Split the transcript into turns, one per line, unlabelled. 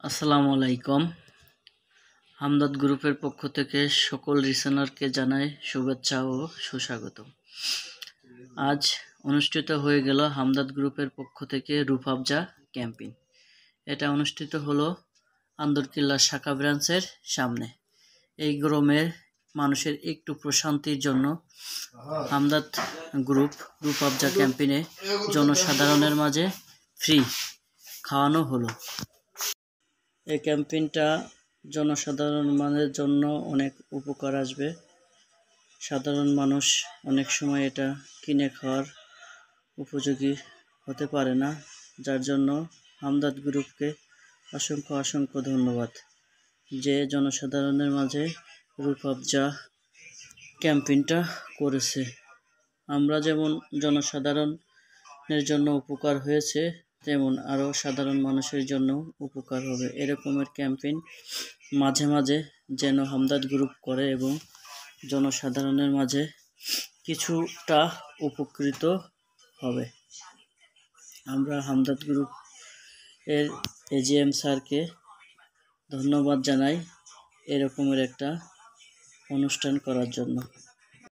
আসসালামু আলাইকুম। হামদর্দ গ্রুপের পক্ষ থেকে সকল লিসেনারকে জানাই শুভেচ্ছা ও সুস্বাগত। আজ অনুষ্ঠিত হয়ে গেল হামদর্দ গ্রুপের পক্ষ থেকে রূপআফজা ক্যাম্পেইন। এটা অনুষ্ঠিত হলো আন্দরকিল্লা শাখা ব্রাঞ্চের সামনে। এই গ্রামের মানুষের একটু প্রশান্তির জন্য হামদর্দ গ্রুপ রূপআফজা ক্যাম্পেইনে জনসাধারণের মাঝে ফ্রি খাওয়ানো হলো। এই ক্যাম্পেইনটা জনসাধারণ মানের জন্য অনেক উপকার আসবে। সাধারণ মানুষ অনেক সময় এটা কিনে খাওয়ার উপযোগী হতে পারে না, যার জন্য হামদর্দ গ্রুপকে অসংখ্য ধন্যবাদ যে জনসাধারণের মাঝে রূপআফজা ক্যাম্পেইনটা করেছে। আমরা যেমন জনসাধারণের জন্য উপকার হয়েছে, তেমন আরও সাধারণ মানুষের জন্য উপকার হবে। এরকমের ক্যাম্পেইন মাঝে মাঝে যেন হামদর্দ গ্রুপ করে এবং জনসাধারণের মাঝে কিছুটা উপকৃত হবে। আমরা হামদর্দ গ্রুপ এর এজিএম স্যারকে ধন্যবাদ জানাই এরকমের একটা অনুষ্ঠান করার জন্য।